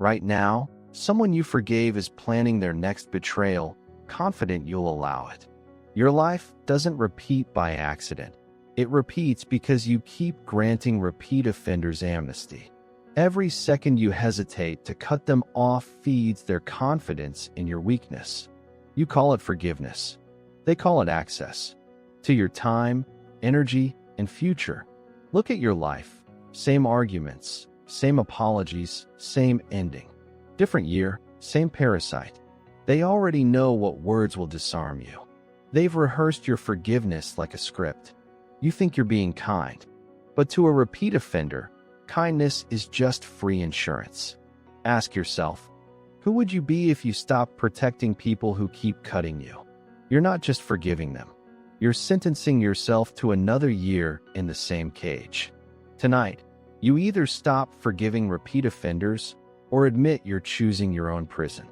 Right now, someone you forgave is planning their next betrayal, confident you'll allow it. Your life doesn't repeat by accident. It repeats because you keep granting repeat offenders amnesty. Every second you hesitate to cut them off feeds their confidence in your weakness. You call it forgiveness. They call it access to your time, energy, and future. Look at your life. Same arguments, same apologies, same ending. Different year, same parasite. They already know what words will disarm you. They've rehearsed your forgiveness like a script. You think you're being kind. But to a repeat offender, kindness is just free insurance. Ask yourself, who would you be if you stopped protecting people who keep cutting you? You're not just forgiving them. You're sentencing yourself to another year in the same cage. Tonight, you either stop forgiving repeat offenders or admit you're choosing your own prison.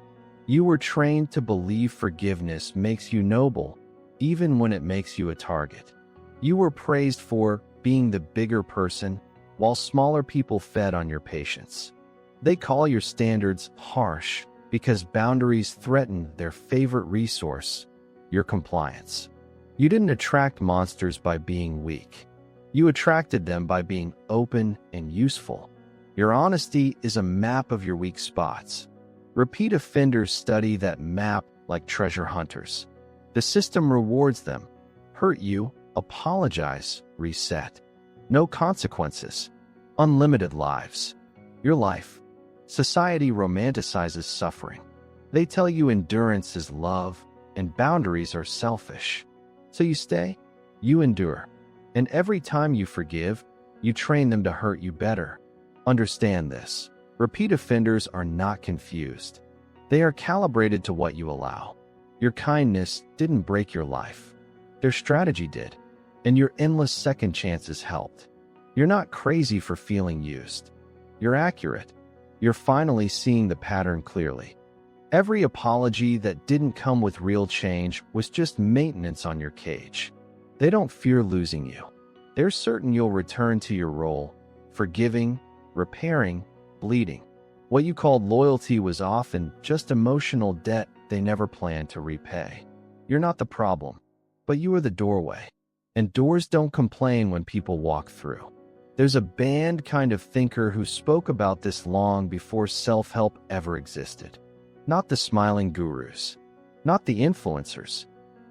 You were trained to believe forgiveness makes you noble, even when it makes you a target. You were praised for being the bigger person, while smaller people fed on your patience. They call your standards harsh because boundaries threaten their favorite resource, your compliance. You didn't attract monsters by being weak. You attracted them by being open and useful. Your honesty is a map of your weak spots. Repeat offenders study that map like treasure hunters. The system rewards them. Hurt you, apologize, reset. No consequences. Unlimited lives. Your life. Society romanticizes suffering. They tell you endurance is love and boundaries are selfish. So you stay, you endure. And every time you forgive, you train them to hurt you better. Understand this. Repeat offenders are not confused. They are calibrated to what you allow. Your kindness didn't break your life. Their strategy did. And your endless second chances helped. You're not crazy for feeling used. You're accurate. You're finally seeing the pattern clearly. Every apology that didn't come with real change was just maintenance on your cage. They don't fear losing you. They're certain you'll return to your role, forgiving, repairing, bleeding. What you called loyalty was often just emotional debt they never planned to repay. You're not the problem, but you are the doorway. And doors don't complain when people walk through. There's a banned kind of thinker who spoke about this long before self-help ever existed. Not the smiling gurus. Not the influencers.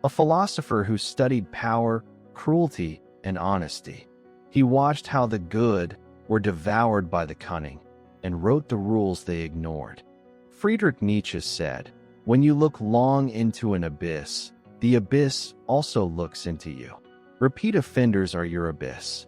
A philosopher who studied power, cruelty, and honesty. He watched how the good were devoured by the cunning and wrote the rules they ignored. Friedrich Nietzsche said, "When you look long into an abyss, the abyss also looks into you." Repeat offenders are your abyss.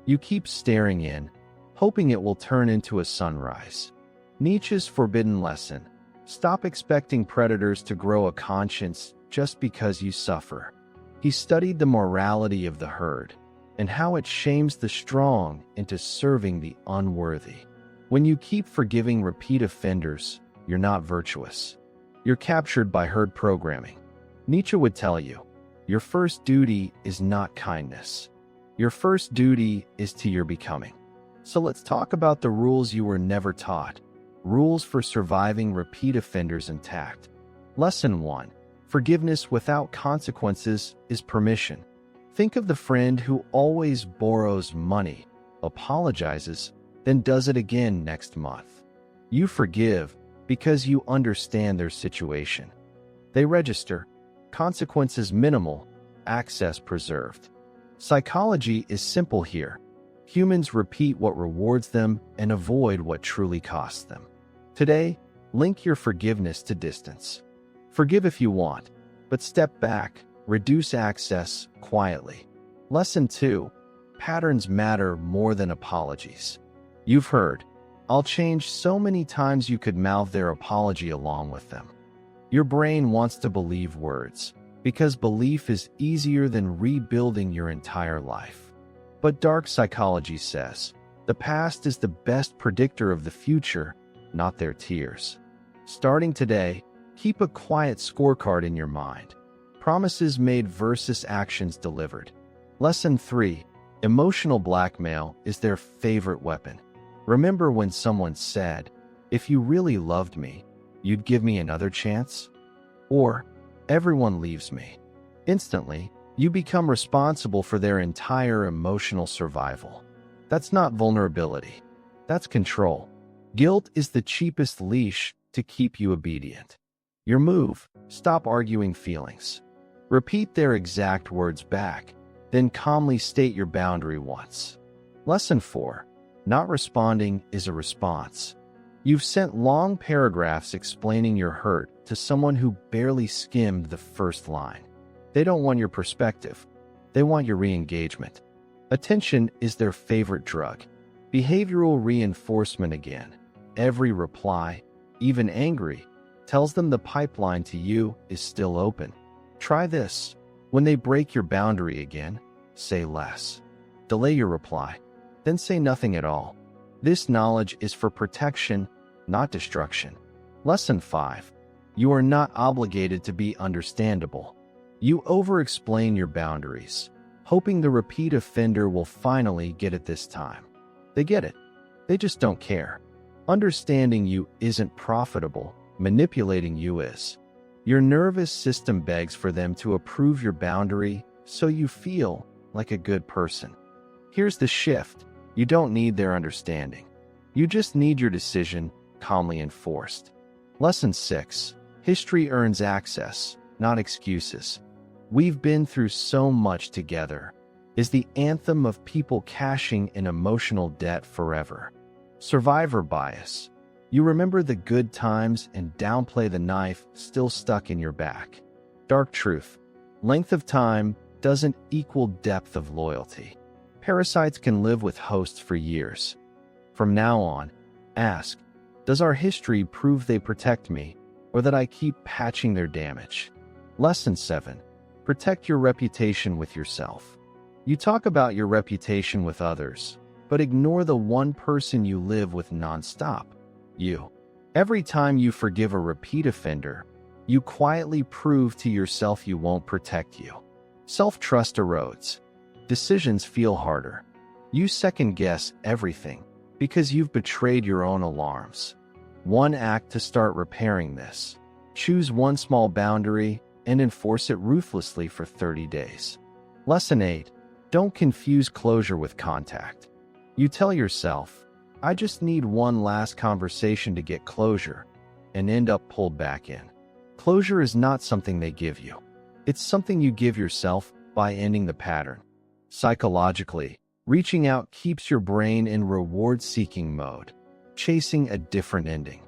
You keep staring in, hoping it will turn into a sunrise. Nietzsche's forbidden lesson: stop expecting predators to grow a conscience just because you suffer. He studied the morality of the herd and how it shames the strong into serving the unworthy. When you keep forgiving repeat offenders, you're not virtuous. You're captured by herd programming. Nietzsche would tell you, your first duty is not kindness. Your first duty is to your becoming. So let's talk about the rules you were never taught. Rules for surviving repeat offenders intact. Lesson 1. Forgiveness without consequences is permission. Think of the friend who always borrows money, apologizes, then does it again next month. You forgive because you understand their situation. They register. Consequences minimal, access preserved. Psychology is simple here. Humans repeat what rewards them and avoid what truly costs them. Today, link your forgiveness to distance. Forgive if you want, but step back, reduce access quietly. Lesson 2. Patterns matter more than apologies. You've heard, "I'll change" so many times you could mouth their apology along with them. Your brain wants to believe words, because belief is easier than rebuilding your entire life. But dark psychology says, the past is the best predictor of the future, not their tears. Starting today, keep a quiet scorecard in your mind. Promises made versus actions delivered. Lesson 3. Emotional blackmail is their favorite weapon. Remember when someone said, If you really loved me, you'd give me another chance? Or, everyone leaves me. Instantly, you become responsible for their entire emotional survival. That's not vulnerability. That's control. Guilt is the cheapest leash to keep you obedient. Your move: stop arguing feelings. Repeat their exact words back, then calmly state your boundary once. Lesson 4. Not responding is a response. You've sent long paragraphs explaining your hurt to someone who barely skimmed the first line. They don't want your perspective. They want your re-engagement. Attention is their favorite drug. Behavioral reinforcement again. Every reply, even angry, tells them the pipeline to you is still open. Try this. When they break your boundary again, say less. Delay your reply, then say nothing at all. This knowledge is for protection, not destruction. Lesson 5. You are not obligated to be understandable. You over-explain your boundaries, hoping the repeat offender will finally get it this time. They get it. They just don't care. Understanding you isn't profitable. Manipulating you is. Your nervous system begs for them to approve your boundary so you feel like a good person. Here's the shift. You don't need their understanding. You just need your decision calmly enforced. Lesson 6. History earns access, not excuses. We've been through so much together is the anthem of people cashing in emotional debt forever. Survivor bias. You remember the good times and downplay the knife still stuck in your back. Dark truth. Length of time doesn't equal depth of loyalty. Parasites can live with hosts for years. From now on, ask, does our history prove they protect me, or that I keep patching their damage? Lesson 7. Protect your reputation with yourself. You talk about your reputation with others, but ignore the one person you live with nonstop. You. Every time you forgive a repeat offender, you quietly prove to yourself you won't protect you. Self-trust erodes. Decisions feel harder. You second-guess everything because you've betrayed your own alarms. One act to start repairing this. Choose one small boundary and enforce it ruthlessly for 30 days. Lesson 8. Don't confuse closure with contact. You tell yourself, I just need one last conversation to get closure, and end up pulled back in. Closure is not something they give you. It's something you give yourself by ending the pattern. Psychologically, reaching out keeps your brain in reward-seeking mode, chasing a different ending.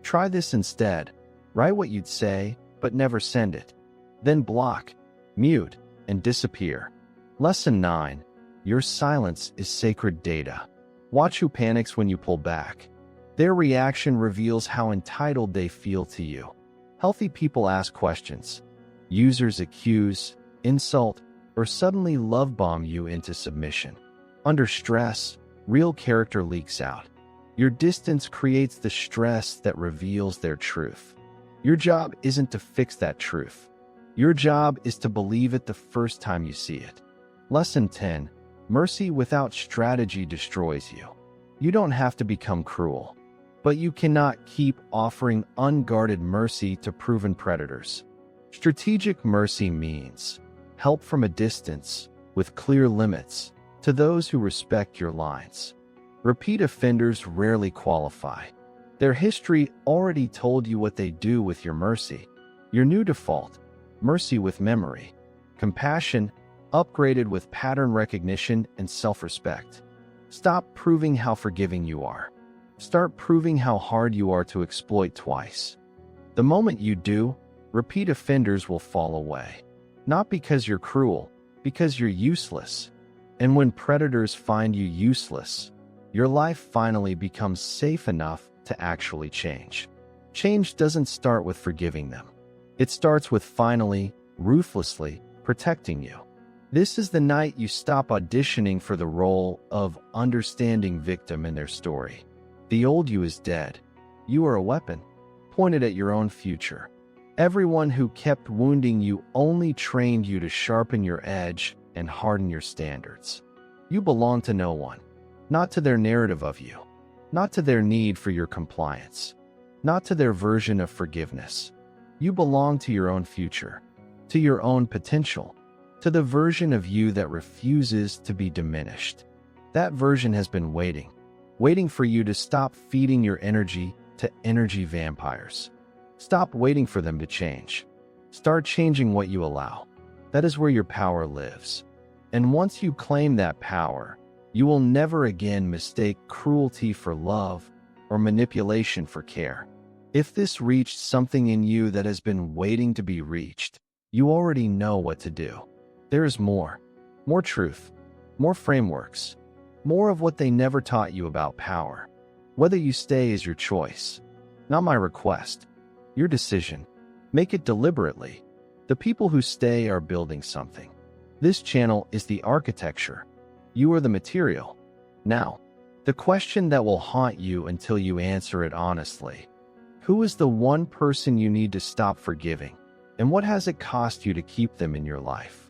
Try this instead. Write what you'd say, but never send it. Then block, mute, and disappear. Lesson 9. Your silence is sacred data. Watch who panics when you pull back. Their reaction reveals how entitled they feel to you. Healthy people ask questions. Users accuse, insult, or suddenly love-bomb you into submission. Under stress, real character leaks out. Your distance creates the stress that reveals their truth. Your job isn't to fix that truth. Your job is to believe it the first time you see it. Lesson 10. Mercy without strategy destroys you. You don't have to become cruel, but you cannot keep offering unguarded mercy to proven predators. Strategic mercy means help from a distance, with clear limits, to those who respect your lines. Repeat offenders rarely qualify. Their history already told you what they do with your mercy. Your new default: mercy with memory. Compassion, upgraded with pattern recognition and self-respect. Stop proving how forgiving you are. Start proving how hard you are to exploit twice. The moment you do, repeat offenders will fall away. Not because you're cruel, because you're useless. And when predators find you useless, your life finally becomes safe enough to actually change. Change doesn't start with forgiving them. It starts with finally, ruthlessly, protecting you. This is the night you stop auditioning for the role of understanding victim in their story. The old you is dead. You are a weapon, pointed at your own future. Everyone who kept wounding you only trained you to sharpen your edge and harden your standards. You belong to no one, not to their narrative of you. not to their need for your compliance, not to their version of forgiveness. You belong to your own future, to your own potential, to the version of you that refuses to be diminished. That version has been waiting for you to stop feeding your energy to energy vampires. Stop waiting for them to change. Start changing what you allow. That is where your power lives. And once you claim that power, you will never again mistake cruelty for love or manipulation for care. If this reached something in you that has been waiting to be reached, you already know what to do. There is more truth, more frameworks, more of what they never taught you about power. Whether you stay is your choice, not my request. Your decision. Make it deliberately. The people who stay are building something. This channel is the architecture. You are the material. Now, the question that will haunt you until you answer it honestly. Who is the one person you need to stop forgiving? And what has it cost you to keep them in your life?